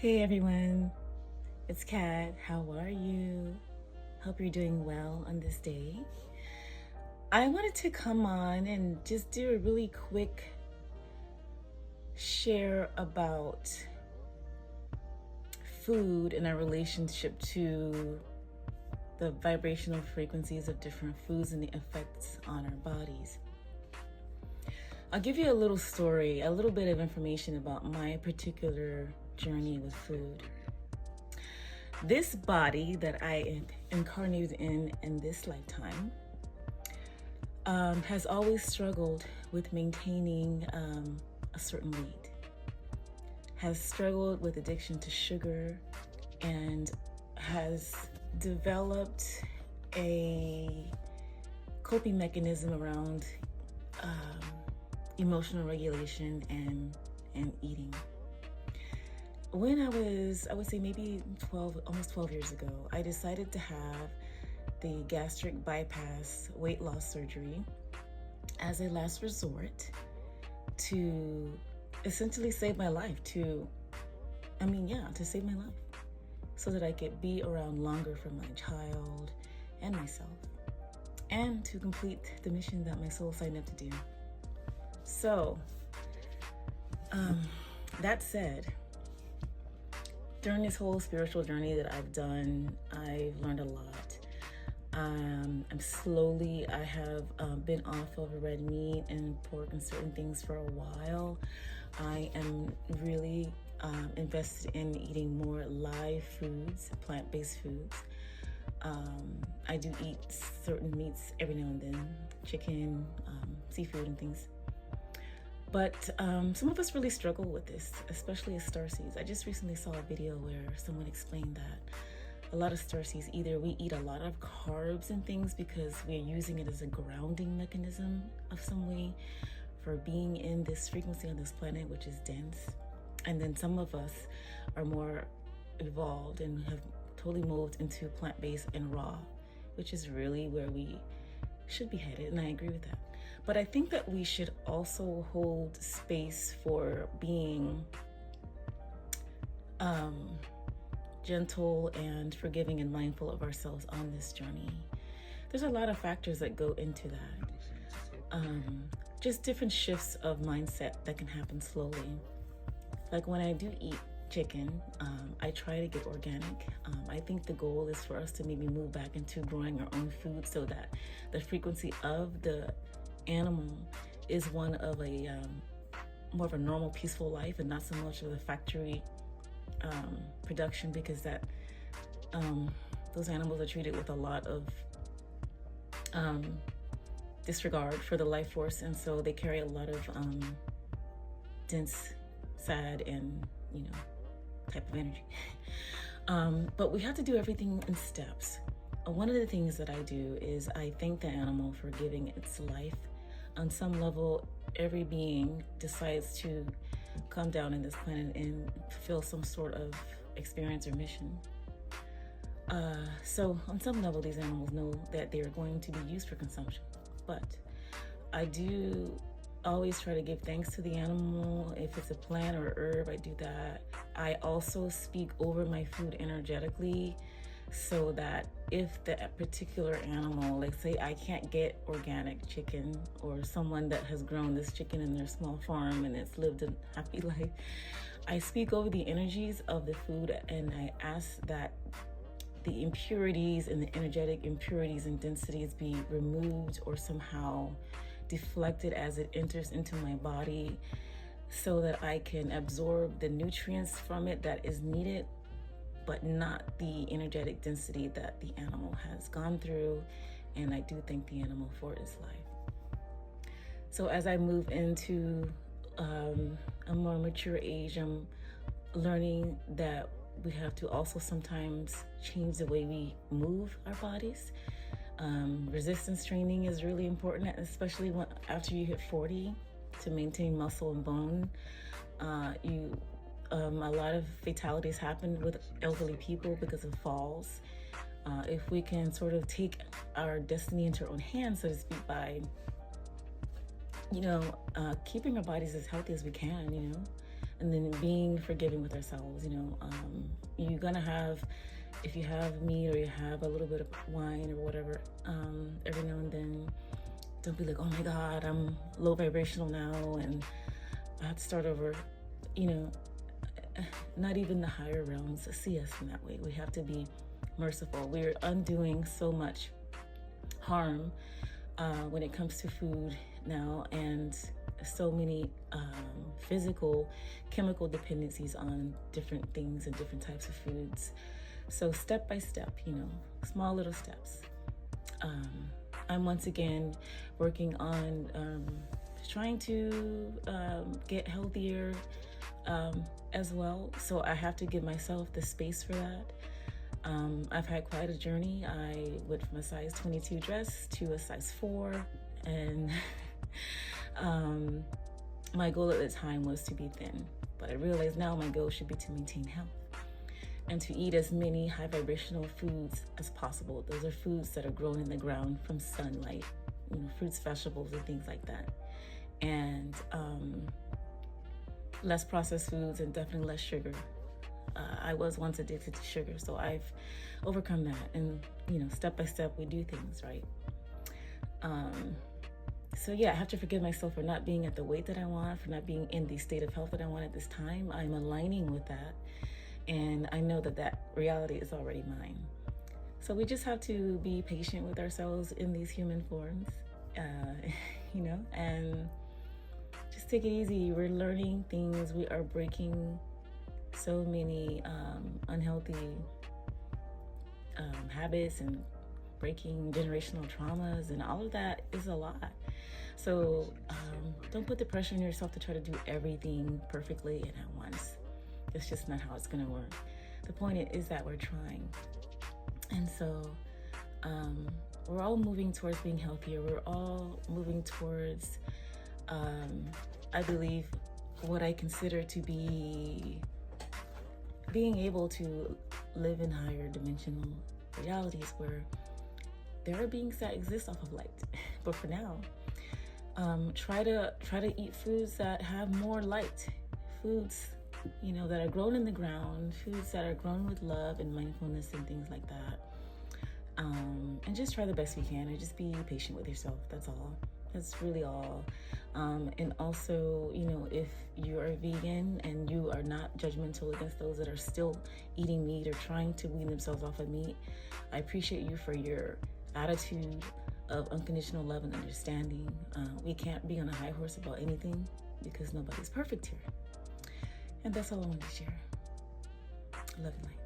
Hey everyone, it's Kat. How are you? Hope you're doing well on this day. I wanted to come on and just do a really quick share about food and our relationship to the vibrational frequencies of different foods and the effects on our bodies. I'll give you a little story, a little bit of information about my particular journey with food. This body that I incarnated in this lifetime has always struggled with maintaining a certain weight, has struggled with addiction to sugar, and has developed a coping mechanism around emotional regulation and eating. When I would say maybe almost 12 years ago, I decided to have the gastric bypass weight loss surgery as a last resort to essentially save my life, to save my life so that I could be around longer for my child and myself and to complete the mission that my soul signed up to do. So, that said, during this whole spiritual journey that I've done, I've learned a lot. I have been off of red meat and pork and certain things for a while. I am really invested in eating more live foods, plant-based foods. I do eat certain meats every now and then, chicken, seafood and things. But some of us really struggle with this, especially as starseeds. I just recently saw a video where someone explained that a lot of starseeds, either we eat a lot of carbs and things because we're using it as a grounding mechanism of some way for being in this frequency on this planet, which is dense. And then some of us are more evolved and have totally moved into plant-based and raw, which is really where we should be headed, and I agree with that. But I think that we should also hold space for being gentle and forgiving and mindful of ourselves on this journey. There's a lot of factors that go into that. Just different shifts of mindset that can happen slowly. Like when I do eat chicken, I try to get organic. I think the goal is for us to maybe move back into growing our own food so that the frequency of the animal is one of a more of a normal, peaceful life and not so much of a factory production, because that those animals are treated with a lot of disregard for the life force, and so they carry a lot of dense, sad, and type of energy. But we have to do everything in steps. One of the things that I do is I thank the animal for giving its life. On some level, every being decides to come down in this planet and fulfill some sort of experience or mission. So on some level, these animals know that they are going to be used for consumption. But I do always try to give thanks to the animal. If it's a plant or herb, I do that. I also speak over my food energetically so that if that particular animal, like say I can't get organic chicken, or someone that has grown this chicken in their small farm and it's lived a happy life, I speak over the energies of the food and I ask that the impurities and the energetic impurities and densities be removed or somehow deflected as it enters into my body so that I can absorb the nutrients from it that is needed, but not the energetic density that the animal has gone through. And I do thank the animal for its life. So as I move into a more mature age, I'm learning that we have to also sometimes change the way we move our bodies. Resistance training is really important, especially after you hit 40, to maintain muscle and bone. A lot of fatalities happen with elderly people because of falls. If we can sort of take our destiny into our own hands, so to speak, by keeping our bodies as healthy as we can, And then being forgiving with ourselves. You're gonna have, if you have meat or you have a little bit of wine or whatever, every now and then, don't be like, oh my God, I'm low vibrational now and I have to start over. Not even the higher realms see us in that way. We have to be merciful. We're undoing so much harm when it comes to food now, and so many physical, chemical dependencies on different things and different types of foods. So step by step, small little steps. I'm once again working on trying to get healthier as well. So I have to give myself the space for that. I've had quite a journey. I went from a size 22 dress to a size 4, and my goal at the time was to be thin. But I realize now my goal should be to maintain health and to eat as many high vibrational foods as possible. Those are foods that are grown in the ground from sunlight, fruits, vegetables, and things like that. And less processed foods and definitely less sugar. I was once addicted to sugar, so I've overcome that. And, step by step, we do things, right? So yeah, I have to forgive myself for not being at the weight that I want, for not being in the state of health that I want at this time. I'm aligning with that. And I know that reality is already mine. So we just have to be patient with ourselves in these human forms, and just take it easy. We're learning things. We are breaking so many unhealthy habits and breaking generational traumas, and all of that is a lot. So don't put the pressure on yourself to try to do everything perfectly and at once. It's just not how it's going to work. The point is that we're trying. And so we're all moving towards being healthier. We're all moving towards, I believe, what I consider to be being able to live in higher dimensional realities where there are beings that exist off of light. But for now, try to eat foods that have more light, foods that are grown in the ground, foods that are grown with love and mindfulness and things like that. And just try the best we can, and just be patient with yourself. That's all. That's really all. And also, if you are vegan and you are not judgmental against those that are still eating meat or trying to wean themselves off of meat, I appreciate you for your attitude of unconditional love and understanding. We can't be on a high horse about anything because nobody's perfect here. And that's all I want to share. Love and light.